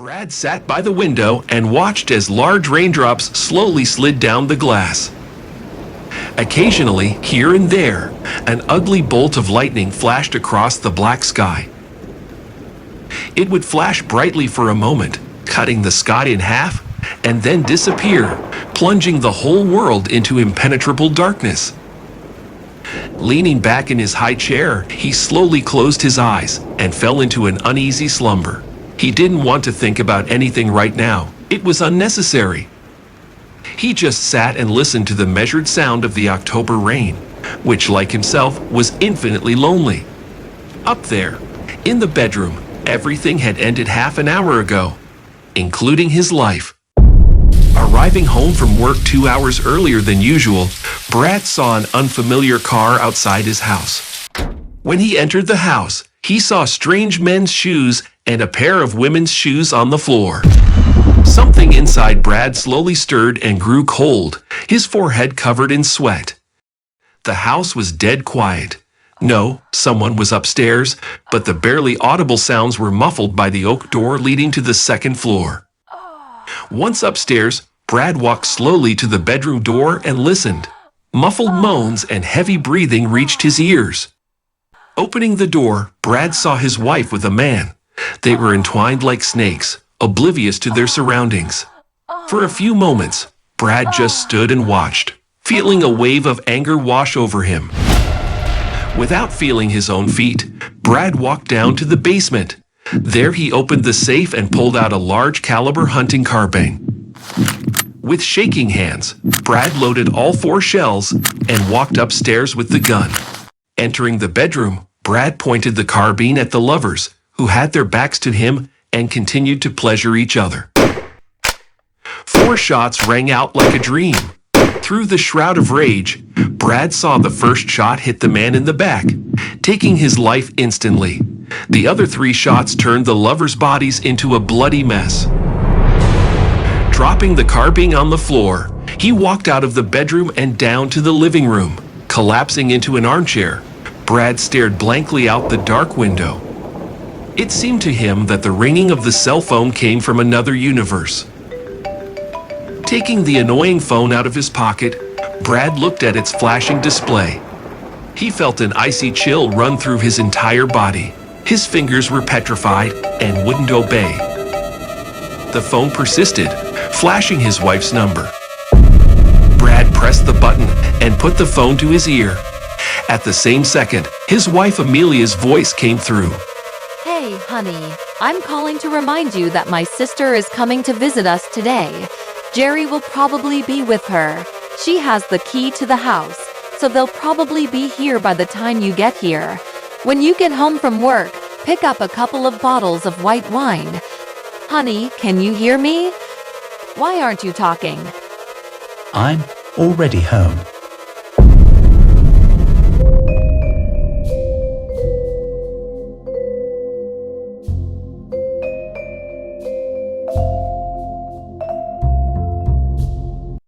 Brad sat by the window and watched as large raindrops slowly slid down the glass. Occasionally, here and there, an ugly bolt of lightning flashed across the black sky. It would flash brightly for a moment, cutting the sky in half, and then disappear, plunging the whole world into impenetrable darkness. Leaning back in his high chair, he slowly closed his eyes and fell into an uneasy slumber. He didn't want to think about anything right now. It was unnecessary. He just sat and listened to the measured sound of the October rain, which, like himself, was infinitely lonely. Up there, in the bedroom, everything had ended half an hour ago, including his life. Arriving home from work 2 hours earlier than usual, Brad saw an unfamiliar car outside his house. When he entered the house, he saw strange men's shoes and a pair of women's shoes on the floor. Something inside Brad slowly stirred and grew cold, his forehead covered in sweat. The house was dead quiet. No, someone was upstairs, but the barely audible sounds were muffled by the oak door leading to the second floor. Once upstairs, Brad walked slowly to the bedroom door and listened. Muffled moans and heavy breathing reached his ears. Opening the door, Brad saw his wife with a man. They were entwined like snakes, oblivious to their surroundings. For a few moments, Brad just stood and watched, feeling a wave of anger wash over him. Without feeling his own feet, Brad walked down to the basement. There he opened the safe and pulled out a large caliber hunting carbine. With shaking hands, Brad loaded all 4 shells and walked upstairs with the gun. Entering the bedroom, Brad pointed the carbine at the lovers, who had their backs to him and continued to pleasure each other. 4 shots rang out like a dream. Through the shroud of rage, Brad saw the first shot hit the man in the back, taking his life instantly. The other 3 shots turned the lovers' bodies into a bloody mess. Dropping the carbine on the floor, he walked out of the bedroom and down to the living room. Collapsing into an armchair, Brad stared blankly out the dark window. It seemed to him that the ringing of the cell phone came from another universe. Taking the annoying phone out of his pocket, Brad looked at its flashing display. He felt an icy chill run through his entire body. His fingers were petrified and wouldn't obey. The phone persisted, flashing his wife's number. Brad pressed the button and put the phone to his ear. At the same second, his wife Amelia's voice came through. Hey, honey, I'm calling to remind you that my sister is coming to visit us today. Jerry will probably be with her. She has the key to the house, so they'll probably be here by the time you get here. When you get home from work, pick up a couple of bottles of white wine. Honey, can you hear me? Why aren't you talking? I'm already home.